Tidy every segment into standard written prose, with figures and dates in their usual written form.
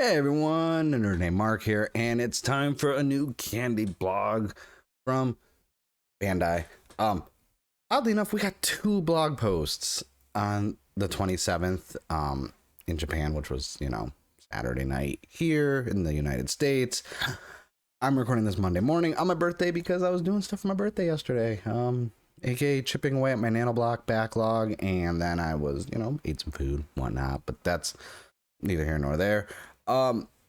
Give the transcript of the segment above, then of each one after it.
Hey everyone, nerd named Mark here, and it's time for a new candy blog from Bandai. Oddly enough, we got two blog posts on the 27th, in Japan, which was, Saturday night here in the United States. I'm recording this Monday morning on my birthday because I was doing stuff for my birthday yesterday. AKA chipping away at my nanoblock backlog, and then I was, ate some food, whatnot, but that's neither here nor there.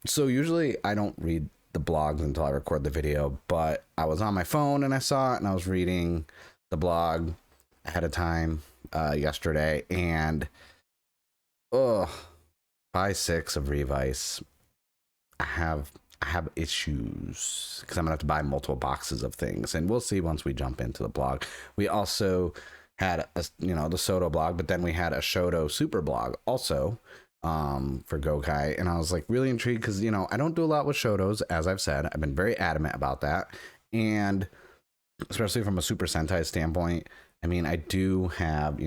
So usually I don't read the blogs until I record the video, but I was on my phone and I saw it and I was reading the blog ahead of time yesterday, and by 6 of Revice, I have issues because I'm gonna have to buy multiple boxes of things, and we'll see once we jump into the blog. We also had the SoDo blog, but then we had a Shoto Super blog also for Gokai, and I was like really intrigued because I don't do a lot with Shotos, as I've said. I've been very adamant about that, and especially from a Super Sentai standpoint. I mean, I do have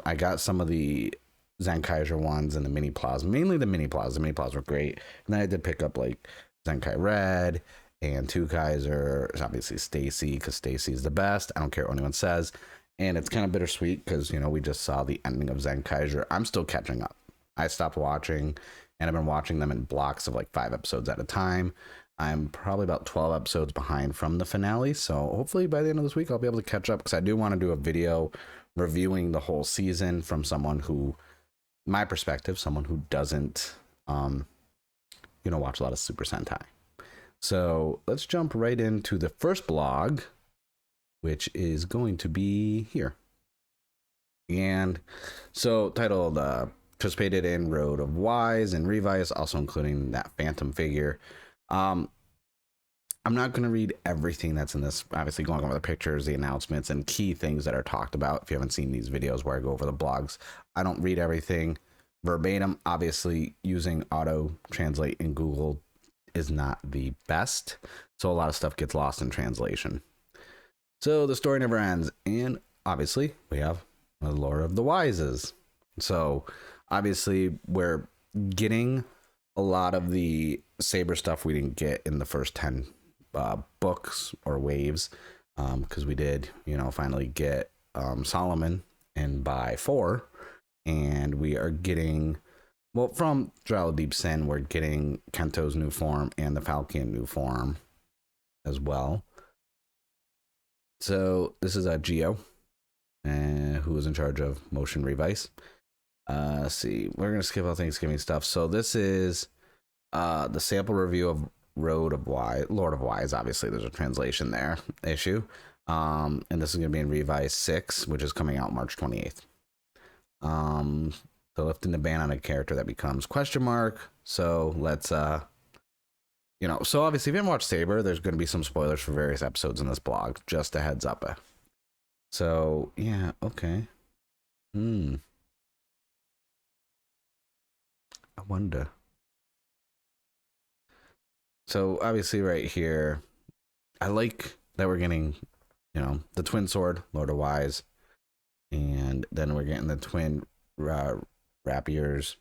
I got some of the Zenkaiser ones and the mini plasma, mainly the mini plasma. The mini plasma were great, and then I did pick up like Zenkai Red and Two Kaiser, obviously Stacy, because Stacy is the best. I don't care what anyone says, and it's kind of bittersweet because we just saw the ending of Zenkaiser. I'm still catching up. I stopped watching, and I've been watching them in blocks of like 5 episodes at a time. I'm probably about 12 episodes behind from the finale, so hopefully by the end of this week I'll be able to catch up, because I do want to do a video reviewing the whole season from someone who, my perspective, someone who doesn't watch a lot of Super Sentai. So let's jump right into the first blog, which is going to be here. And so titled participated in Road of Wise and Revice, also including that Phantom figure. I'm not going to read everything that's in this, obviously going over the pictures, the announcements, and key things that are talked about. If you haven't seen these videos where I go over the blogs, I don't read everything verbatim. Obviously, using auto translate in Google is not the best, so a lot of stuff gets lost in translation. So the story never ends, and obviously we have the Lord of the Wises. So obviously we're getting a lot of the Saber stuff we didn't get in the first 10 books or waves, because we did finally get Solomon in by 4, and we are getting, well, from Drow Deep Sin, we're getting Kento's new form and the Falcon new form as well. So this is a Geo, who is in charge of Motion Revice. Let's see, we're gonna skip all Thanksgiving stuff. So this is the sample review of Lord of Wise. Obviously there's a translation there issue, and this is gonna be in Revice 6, which is coming out March 28th. So lifting the ban on a character that becomes question mark. So let's so obviously if you haven't watched Saber, there's going to be some spoilers for various episodes in this blog, just a heads up. So yeah, okay. I wonder. So obviously right here, I like that we're getting the twin sword, Lord of Wise, and then we're getting the twin rapiers,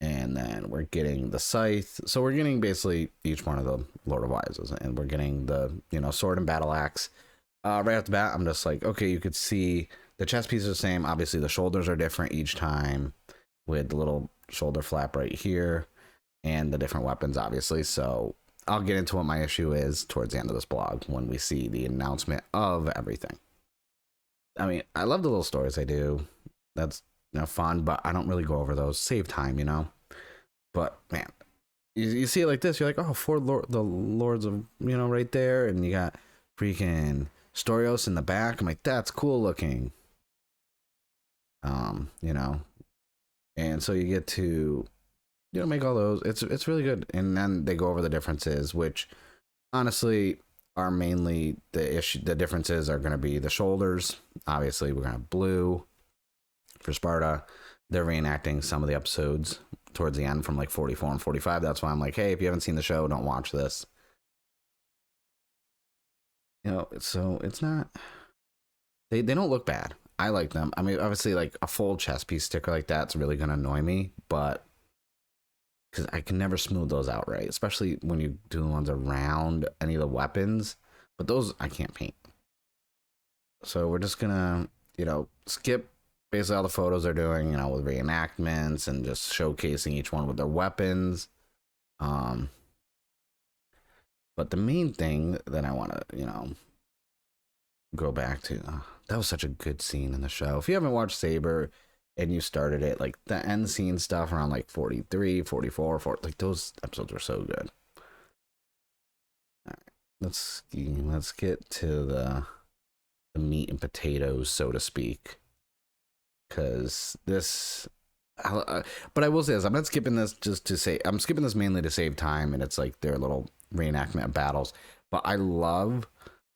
and then we're getting the scythe. So we're getting basically each one of the Lord of Wises, and we're getting the sword and battle axe. Right off the bat, I'm just like, okay, you could see the chest piece is the same. Obviously the shoulders are different each time, with the little shoulder flap right here, and the different weapons, obviously. So I'll get into what my issue is towards the end of this blog when we see the announcement of everything. I mean, I love the little stories I do. That's fun, but I don't really go over those. Save time, But man, you see it like this, you're like, oh, the lords of right there, and you got freaking Storios in the back. I'm like, that's cool looking. And so you get to make all those. It's really good, and then they go over the differences, which honestly are mainly the issue. The differences are going to be the shoulders. Obviously, we're going to have blue for Sparta. They're reenacting some of the episodes towards the end from like 44 and 45. That's why I'm like, hey, if you haven't seen the show, don't watch this. So it's not. They don't look bad. I like them. I mean, obviously, like a full chest piece sticker like that's really going to annoy me, but because I can never smooth those out right, especially when you do the ones around any of the weapons. But those I can't paint. So we're just gonna, skip basically all the photos they're doing, with reenactments and just showcasing each one with their weapons. But the main thing that I want to, go back to, that was such a good scene in the show. If you haven't watched Saber and you started it, like the end scene stuff around like 43, 44, 40, like those episodes were so good. All right, let's get to the meat and potatoes, so to speak, because this. But I will say this: I'm not skipping this just to say I'm skipping this mainly to save time, and it's like their little reenactment of battles. But I love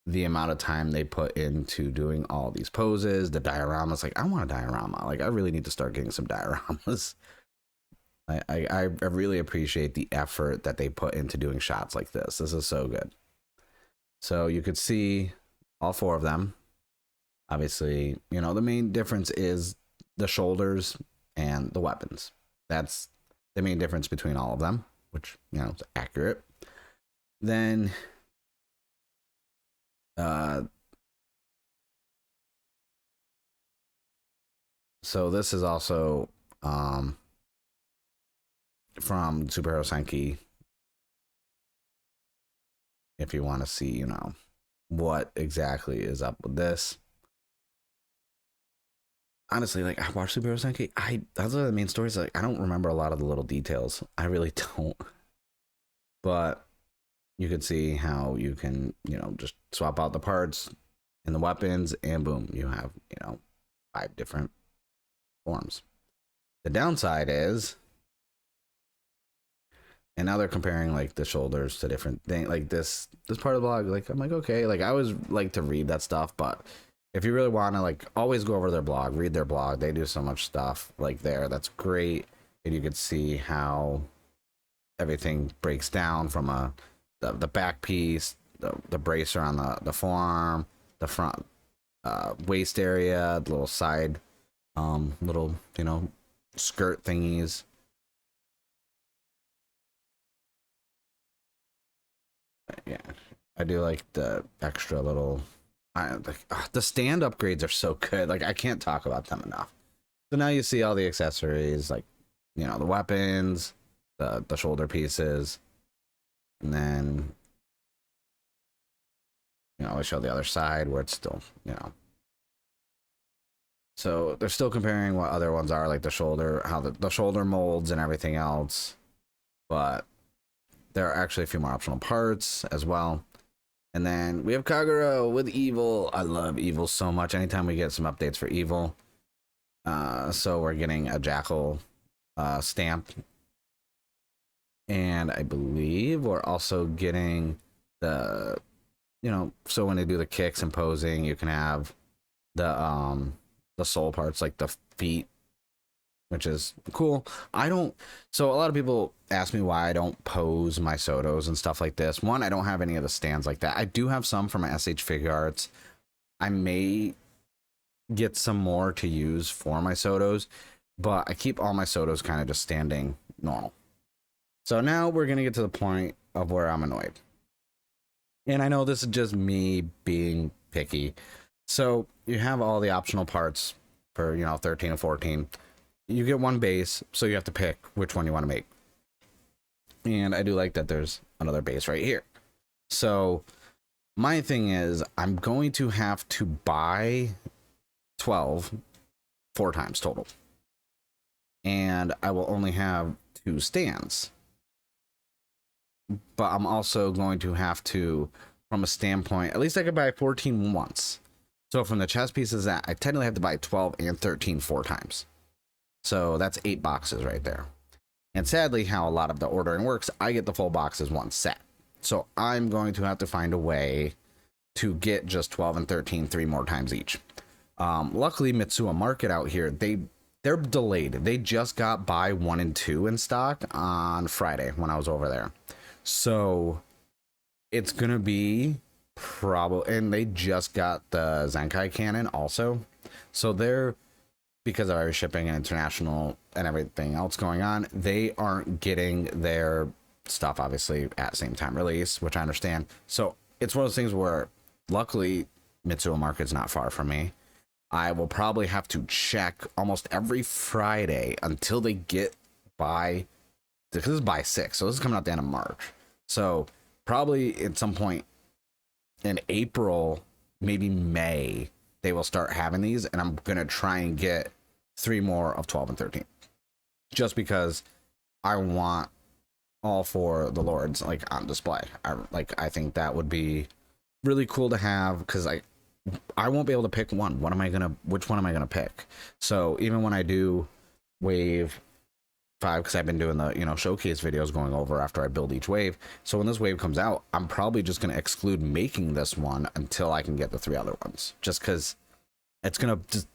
the amount of time they put into doing all these poses, the dioramas. Like, I want a diorama. Like, I really need to start getting some dioramas. I really appreciate the effort that they put into doing shots like this. This is so good. So you could see all four of them. Obviously, the main difference is the shoulders and the weapons. That's the main difference between all of them, which, is accurate. Then so this is also from Superhero Senki. If you want to see, what exactly is up with this. Honestly, like, I watched Superhero Senki. That's one of the main stories. Like, I don't remember a lot of the little details. I really don't. But you can see how you can, just swap out the parts and the weapons, and boom, you have, 5 different forms. The downside is, and now they're comparing like the shoulders to different things. Like this part of the blog, like, I'm like, okay, like I always like to read that stuff, but if you really want to, like, always go over their blog, read their blog. They do so much stuff like there. That's great. And you can see how everything breaks down from the back piece, the bracer on the forearm, the front waist area, the little side, little, skirt thingies. Yeah, I do like the extra little. The stand upgrades are so good. Like, I can't talk about them enough. So now you see all the accessories, like, the weapons, the shoulder pieces, and then, I show the other side where it's still, So they're still comparing what other ones are, like the shoulder, how the shoulder molds and everything else. But there are actually a few more optional parts as well. And then we have Kagura with Evil. I love Evil so much. Anytime we get some updates for Evil. So we're getting a Jackal stamp. And I believe we're also getting the, so when they do the kicks and posing, you can have the soul parts, like the feet, which is cool. So a lot of people ask me why I don't pose my SoDos and stuff like this. One, I don't have any of the stands like that. I do have some for my SH Figure Arts. I may get some more to use for my SoDos, but I keep all my SoDos kind of just standing normal. So now we're going to get to the point of where I'm annoyed. And I know this is just me being picky. So you have all the optional parts for, 13 and 14. You get one base, so you have to pick which one you want to make. And I do like that there's another base right here. So my thing is, I'm going to have to buy 12 4 times total. And I will only have 2 stands. But I'm also going to have to, from a standpoint, at least I could buy 14 once. So from the chess pieces, that I technically have to buy 12 and 13 4 times. So that's 8 boxes right there. And sadly, how a lot of the ordering works, I get the full box as one set. So I'm going to have to find a way to get just 12 and 13 3 more times each. Luckily, Mitsuya Market out here, they're delayed. They just got buy 1 and 2 in stock on Friday when I was over there. So it's going to be probably, and they just got the Zenkai cannon also. So they're because of our shipping and international and everything else going on, they aren't getting their stuff obviously at the same time release, which I understand. So it's one of those things where luckily Mitsuo Market's not far from me. I will probably have to check almost every Friday until they get by, because this is by 6, so this is coming out the end of March. So probably at some point in April, maybe May, they will start having these, and I'm gonna try and get 3 more of 12 and 13, just because I want all 4 the Lords like on display. I think that would be really cool to have, because I won't be able to pick one. Which one am I gonna pick? So even when I do wave 5, because I've been doing the showcase videos going over after I build each wave. So when this wave comes out, I'm probably just gonna exclude making this one until I can get the 3 other ones, just because it's gonna just,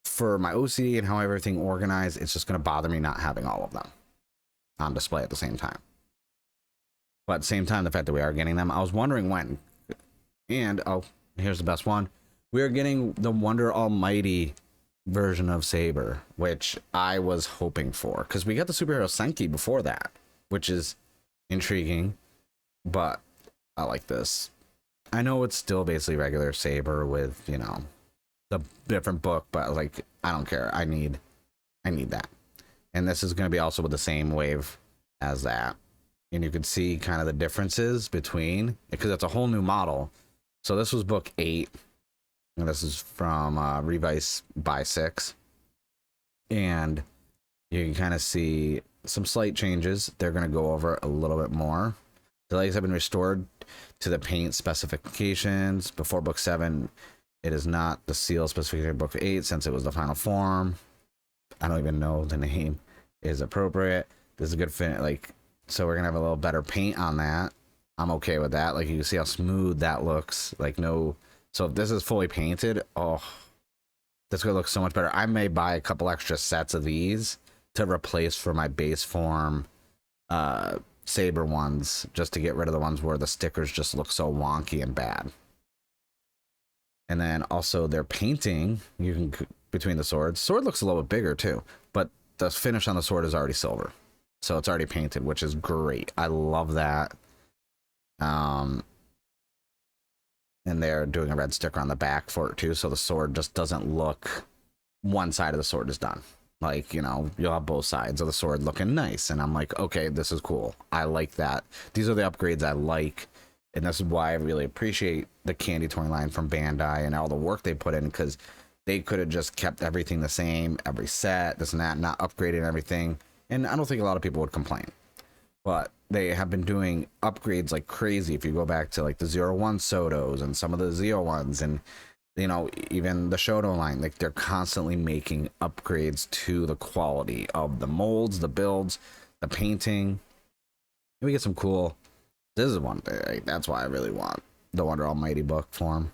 for my OCD and how everything organized, it's just gonna bother me not having all of them on display at the same time. But at the same time, the fact that we are getting them, I was wondering when. And here's the best one. We are getting the Wonder Almighty version of Saber, which I was hoping for, because we got the Superhero Senki before that, which is intriguing, but I like this. I know it's still basically regular Saber with, the different book, but like, I don't care. I need that. And this is going to be also with the same wave as that. And you can see kind of the differences between, because it's a whole new model. So this was book 8, and this is from Revise by 6. And you can kind of see some slight changes. They're going to go over a little bit more. The legs have been restored to the paint specifications. Before book 7, it is not the seal specification of book 8, since it was the final form. I don't even know the name is appropriate. This is a good fit. So we're going to have a little better paint on that. I'm okay with that. Like, you can see how smooth that looks. So if this is fully painted, that's gonna look so much better. I may buy a couple extra sets of these to replace for my base form Saber ones, just to get rid of the ones where the stickers just look so wonky and bad. And then also their painting, between the swords. Sword looks a little bit bigger too, but the finish on the sword is already silver, so it's already painted, which is great. I love that. And they're doing a red sticker on the back for it too, so the sword just doesn't look, one side of the sword is done. You'll have both sides of the sword looking nice, and I'm like, okay, this is cool. I like that. These are the upgrades I like, and this is why I really appreciate the Candy toy line from Bandai and all the work they put in, because they could have just kept everything the same, every set, this and that, not upgrading everything, and I don't think a lot of people would complain. But they have been doing upgrades like crazy. If you go back to like the 01 SoDos and some of the Zeo ones, and even the Shoto line, like, they're constantly making upgrades to the quality of the molds, the builds, the painting. And we get some cool. This is one thing. That's why I really want the Wonder Almighty book form.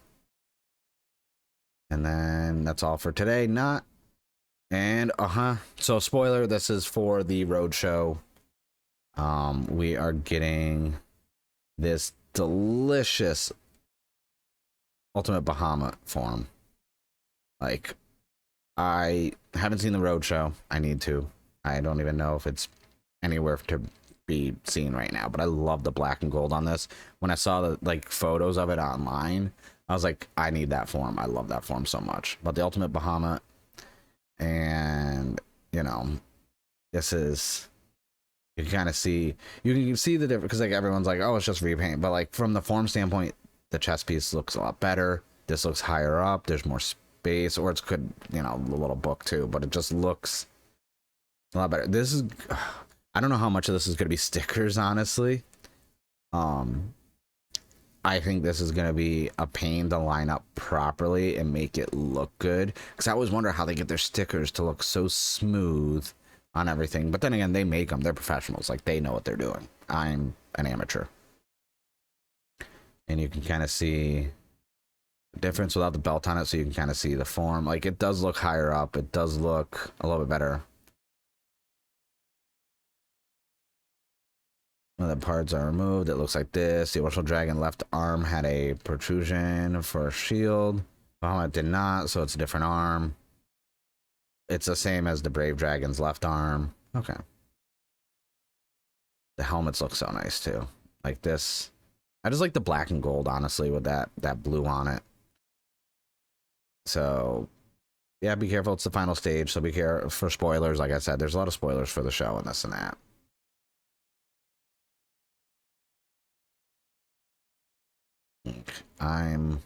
And then that's all for today. So spoiler, this is for the roadshow. We are getting this delicious Ultimate Bahamut form. I haven't seen the roadshow. I need to. I don't even know if it's anywhere to be seen right now, but I love the black and gold on this. When I saw the photos of it online, I was like, I need that form. I love that form so much. But the Ultimate Bahamut, and this is, you can kind of see, you can see the difference, because everyone's like, oh, it's just repaint, but from the form standpoint, the chest piece looks a lot better. This looks higher up. There's more space, or it's good, the little book too, but it just looks a lot better. This is, I don't know how much of this is going to be stickers, honestly. I think this is going to be a pain to line up properly and make it look good, because I always wonder how they get their stickers to look so smooth on everything. But then again, they make them. They're professionals. They know what they're doing. I'm an amateur. And you can kind of see the difference without the belt on it, so you can kind of see the form. It does look higher up. It does look a little bit better. When the parts are removed, it looks like this. The Original Dragon left arm had a protrusion for a shield. Bahamut did not, so it's a different arm. it's the same as the Brave Dragon's left arm. Okay. The helmets look so nice too. Like this. I just like the black and gold, honestly, with that blue on it. So yeah, be careful. It's the final stage, so be careful for spoilers. Like I said, there's a lot of spoilers for the show and this and that. I'm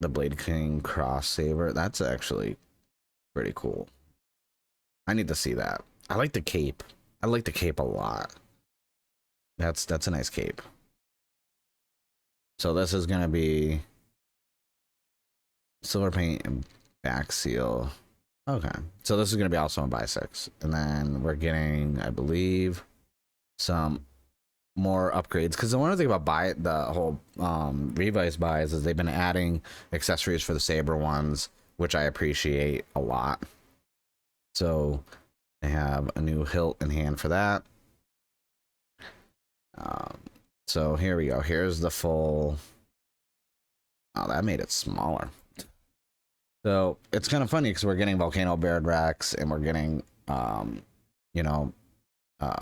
the Blade King Cross Saber. That's actually pretty cool. I need to see that. I like the cape. I like the cape a lot. That's a nice cape. So this is gonna be silver paint and back seal. Okay. So this is gonna be also in buy 6. And then we're getting, I believe, some more upgrades, because the one thing about the whole Revice buys is they've been adding accessories for the Saber ones, which I appreciate a lot. So they have a new hilt in hand for that. So here we go. Here's the full. Oh, that made it smaller. So it's kind of funny because we're getting Volcano Baird Rex and we're getting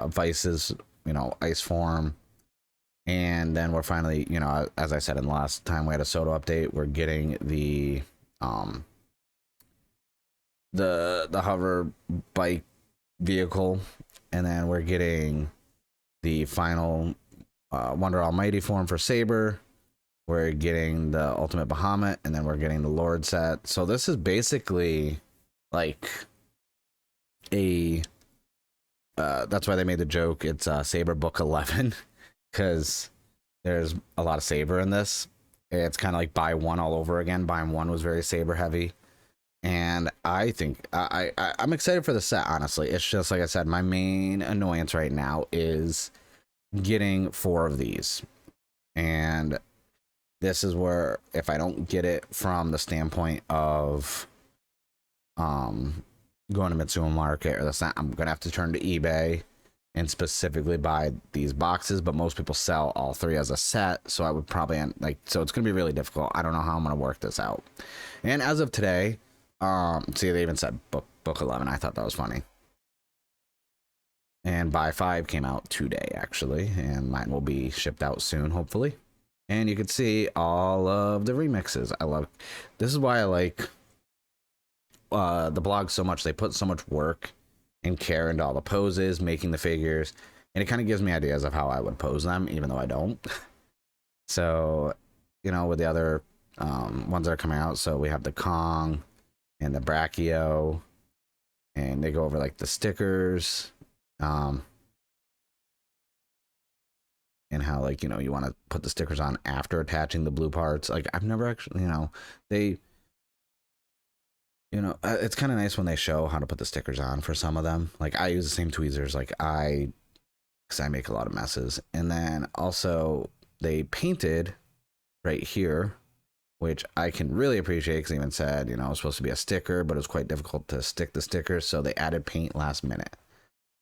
Vice's ice form, and then we're finally, as I said in the last time we had a SoDo update, we're getting the hover bike vehicle, and then we're getting the final Wonder Almighty form for Saber. We're getting the Ultimate Bahamut, and then we're getting the Lord set. So this is basically like a that's why they made the joke. It's Saber Book 11, because there's a lot of Saber in this. It's kind of like buy one all over again. Buying one was very Saber heavy, and I think I'm excited for the set. Honestly, it's just like I said, my main annoyance right now is getting 4 of these, and this is where, if I don't get it from the standpoint of going to Mitsubishi Market or the, I'm gonna have to turn to eBay and specifically buy these boxes. But most people sell all 3 as a set, so I would probably so it's gonna be really difficult. I don't know how I'm gonna work this out. And as of today, see, they even said book 11. I thought that was funny. And buy 5 came out today actually, and mine will be shipped out soon, hopefully. And you can see all of the remixes. This is why I like the blog so much. They put so much work and care into all the poses, making the figures, and it kind of gives me ideas of how I would pose them, even though I don't. So, with the other ones that are coming out, so we have the Kong and the Brachio, and they go over like the stickers, and how, like, you want to put the stickers on after attaching the blue parts. Like, I've never actually, it's kind of nice when they show how to put the stickers on for some of them. Like, I use the same tweezers, because I make a lot of messes. And then also they painted right here, which I can really appreciate, because they even said, it was supposed to be a sticker, but it was quite difficult to stick the stickers. So they added paint last minute,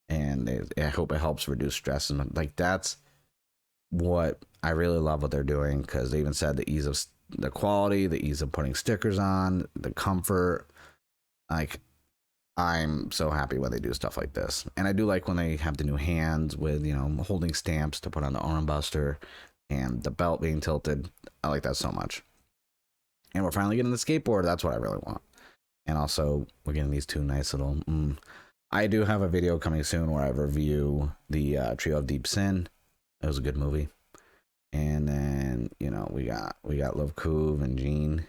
and I hope it helps reduce stress. And like, that's what I really love what they're doing, because they even said the ease of the quality, the ease of putting stickers on, the comfort. Like, I'm so happy when they do stuff like this. And I do like when they have the new hands with, holding stamps to put on the arm buster and the belt being tilted. I like that so much. And we're finally getting the skateboard. That's what I really want. And also, we're getting these 2 nice little I do have a video coming soon where I review the Trio of Deep Sin. It was a good movie. And then, we got Love Couve and Jean,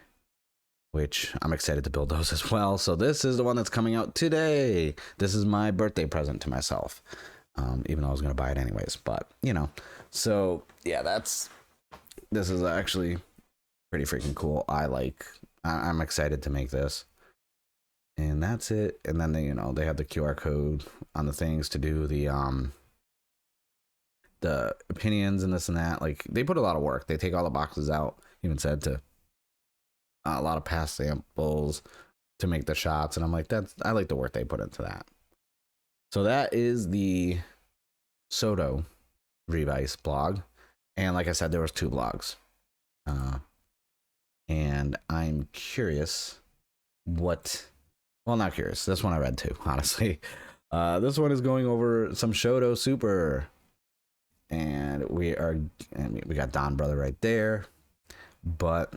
which I'm excited to build those as well. So this is the one that's coming out today. This is my birthday present to myself, even though I was going to buy it anyways. But, so yeah, this is actually pretty freaking cool. I'm excited to make this. And that's it. And then they have the QR code on the things to do the opinions and this and that. Like, they put a lot of work. They take all the boxes out, even said to a lot of past samples to make the shots. And I'm like, I like the work they put into that. So that is the SoDo Revice blog. And like I said, there was 2 blogs. and I'm curious what. Well, not curious. This one I read too, honestly. This one is going over some Shoto Super, and we got Don Brother right there, but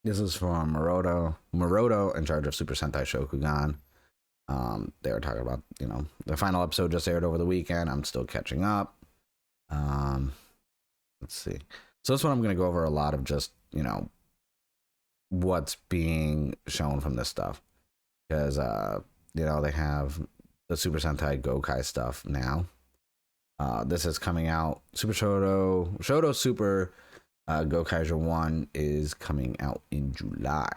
this is from Moroto in charge of Super Sentai Shokugan. They were talking about, the final episode just aired over the weekend. I'm still catching up. Let's see. So this one I'm going to go over a lot of just, what's being shown from this stuff. Because, they have the Super Sentai Gokai stuff now. This is coming out. Shoto Super Gokaiger 1 is coming out in July.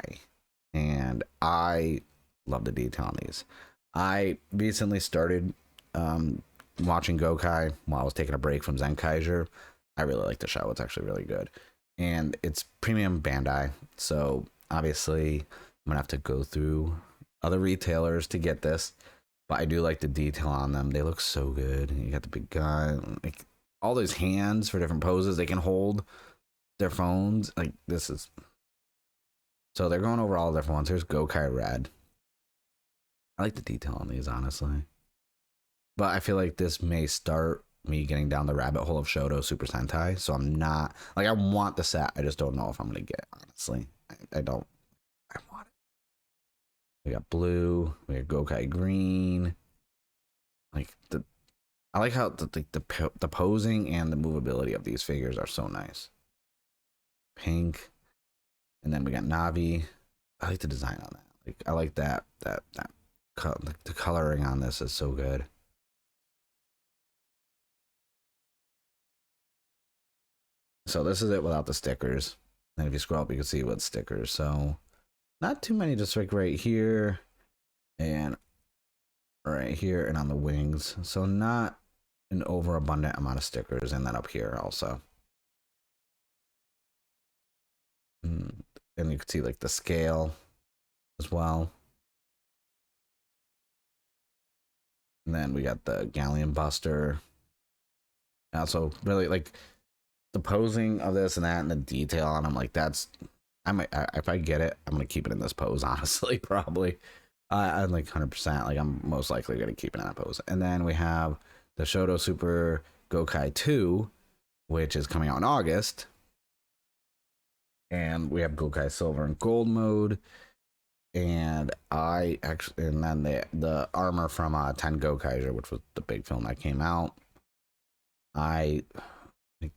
And I love the detail on these. I recently started watching Gokai while I was taking a break from Zenkaiger. I really like the show. It's actually really good. And it's premium Bandai. So obviously I'm going to have to go through other retailers to get this. But I do like the detail on them. They look so good. You got the big gun. Like all those hands for different poses. They can hold their phones. Like this is... So they're going over all the different ones. Here's Gokai Red. I like the detail on these, honestly. But I feel like this may start me getting down the rabbit hole of Shoto Super Sentai. So I'm not... Like, I want the set. I just don't know if I'm going to get it, honestly. I don't... I want it. We got blue. We got Gokai green. Like, I like how the posing and the movability of these figures are so nice. Pink. And then we got Navi. I like the design on that. Like, I like that the coloring on this is so good. So this is it without the stickers. And if you scroll up, you can see what stickers. So not too many, just like right here and right here and on the wings. So not an overabundant amount of stickers. And then up here also. And you can see like the scale as well. And then we got the Galleon Buster. Also, really like the posing of this and that and the detail on them. Like that's, if I get it, I'm gonna keep it in this pose. Honestly, probably. I'm like 100%. Like I'm most likely gonna keep it in that pose. And then we have the Shoto Super Gokai 2, which is coming out in August. And we have Gokai Silver and Gold mode. And then the armor from Ten Gokaiger, which was the big film that came out. I like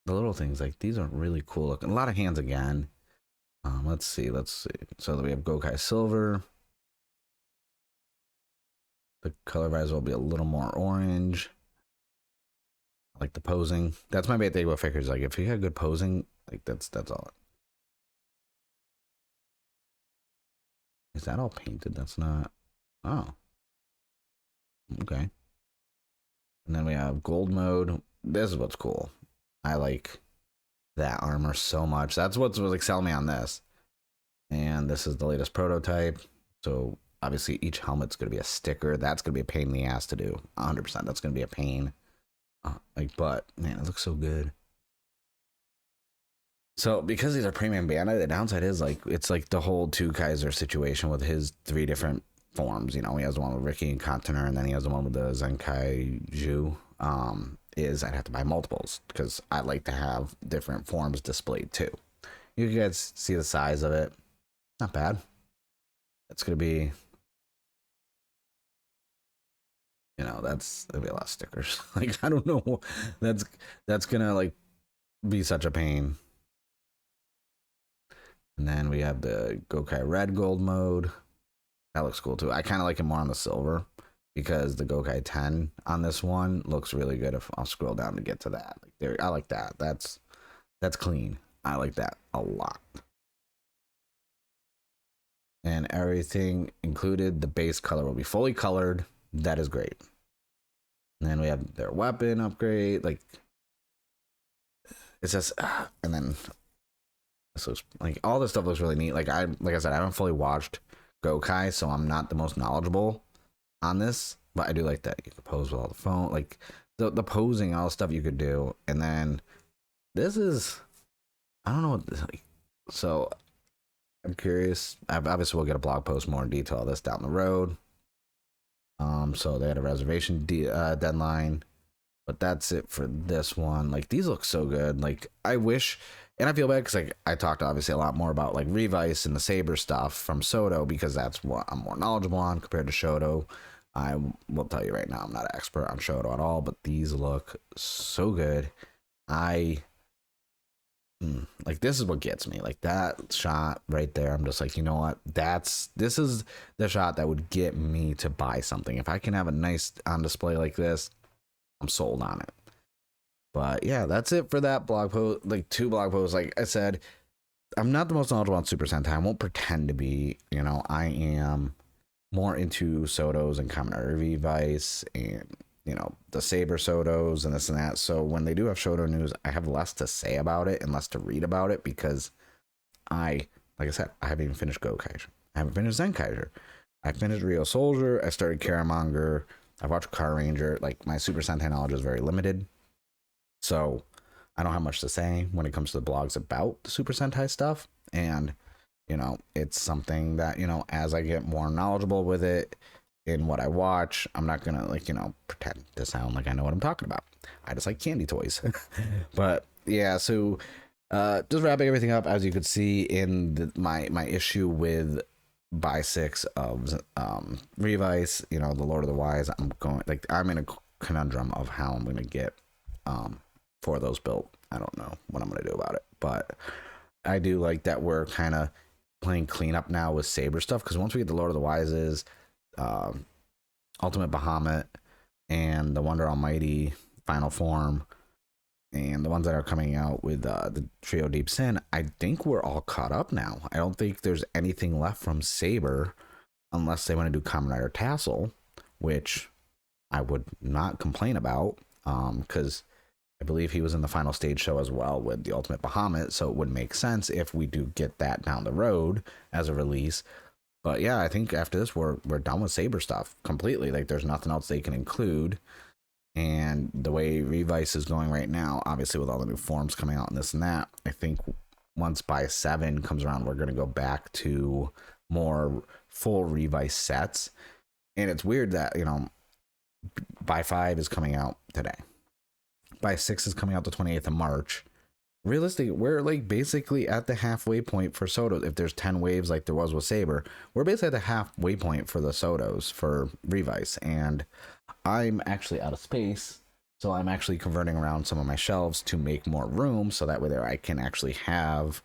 the little things like these are really cool looking. A lot of hands again. Let's see. So we have Gokai Silver. The color visor will be a little more orange. I like the posing. That's my big thing with figures. Like if you had good posing, like that's all. Is that all painted? That's not. Oh. Okay. And then we have gold mode. This is what's cool. I like that armor so much. That's what's like selling me on this. And this is the latest prototype. So obviously each helmet's going to be a sticker. That's going to be a pain in the ass to do. 100%. That's going to be a pain. But man, it looks so good. So because these are premium Bandai, the downside is like it's like the whole Two Kaiser situation with his 3 different forms. He has the one with Ricky and Container, and then he has the one with the Zenkaiju. Is I'd have to buy multiples because I like to have different forms displayed too. You guys see the size of it. Not bad. It's gonna be, that'll be a lot of stickers. Like I don't know. That's gonna like be such a pain. And then we have the Gokai Red Gold mode. That looks cool too. I kind of like it more on the silver because the Gokai 10 on this one looks really good. If I'll scroll down to get to that. Like there, I like that. That's clean. I like that a lot. And everything included, the base color will be fully colored. That is great. And then we have their weapon upgrade. Like it says, and then this looks like all this stuff looks really neat. Like I said, I haven't fully watched Gokai, so I'm not the most knowledgeable on this, but I do like that you can pose with all the phone, like the posing, all the stuff you could do. And then this is, I don't know what this, like, So I'm curious. Obviously, we'll get a blog post more in detail of this down the road. So they had a reservation deadline, but that's it for this one. Like, these look so good. Like, I wish, and I feel bad because like I talked obviously a lot more about like Revice and the Saber stuff from SoDo because that's what I'm more knowledgeable on compared to Shoto. I will tell you right now, I'm not an expert on Shoto at all, but these look so good. I like, this is what gets me. Like, that shot right there, I'm just like, you know what, this is the shot that would get me to buy something. If I can have a nice on display like this, I'm sold on it. But yeah, that's it for that blog post. Like, 2 blog posts. Like I said, I'm not the most knowledgeable on Super Sentai. I won't pretend to be. You know, I am more into SoDos and Kamen Revice and, you know, the Saber SoDos and this and that. So when they do have Shoto news, I have less to say about it and less to read about it because like I said, I haven't even finished Go Kaiser. I haven't finished Zen Kaiser. I finished Rio Soldier. I started Karamonger. I've watched Car Ranger. Like, my Super Sentai knowledge is very limited. So I don't have much to say when it comes to the blogs about the Super Sentai stuff. And, you know, it's something that, you know, as I get more knowledgeable with it in what I watch, I'm not going to, like, you know, pretend to sound like I know what I'm talking about. I just like candy toys. But yeah, so just wrapping everything up, as you could see in my issue with buy 6 of Revice, you know, the Lord of the Wise, I'm in a conundrum of how I'm going to get for those built. I don't know what I'm going to do about it, but I do like that we're kind of playing cleanup now with Saber stuff, because once we get the Lord of the Wises, Ultimate Bahamut, and the Wonder Almighty Final Form, and the ones that are coming out with the Trio Deep Sin, I think we're all caught up now. I don't think there's anything left from Saber unless they want to do Kamen Rider Tassel, which I would not complain about, because I believe he was in the final stage show as well with the Ultimate Bahamut, so it would make sense if we do get that down the road as a release. But yeah, I think after this, we're done with Saber stuff completely. Like, there's nothing else they can include. And the way Revice is going right now, obviously with all the new forms coming out and this and that, I think once by 7 comes around, we're going to go back to more full Revice sets. And it's weird that, you know, by 5 is coming out today. By 6 is coming out the 28th of March. Realistically, we're like basically at the halfway point for SoDo. If there's 10 waves like there was with Saber, we're basically at the halfway point for the SoDos for Revice. And I'm actually out of space, so I'm actually converting around some of my shelves to make more room, so that way there I can actually have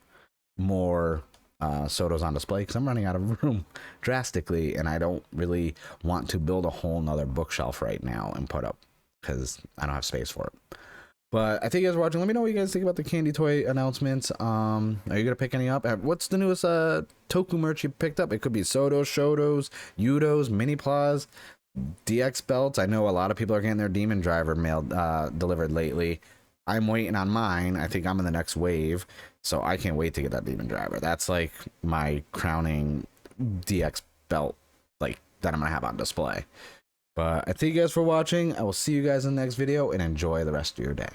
more SoDos on display, because I'm running out of room drastically, and I don't really want to build a whole nother bookshelf right now and put up, because I don't have space for it. But I think you guys are watching. Let me know what you guys think about the candy toy announcements. Are you gonna pick any up? What's the newest Toku merch you picked up? It could be SoDo, Shotos, Yudos, Mini Plas, DX belts. I know a lot of people are getting their Demon Driver mail delivered lately. I'm waiting on mine. I think I'm in the next wave, so I can't wait to get that Demon Driver. That's like my crowning DX belt, like, that I'm gonna have on display. But I thank you guys for watching. I will see you guys in the next video, and enjoy the rest of your day.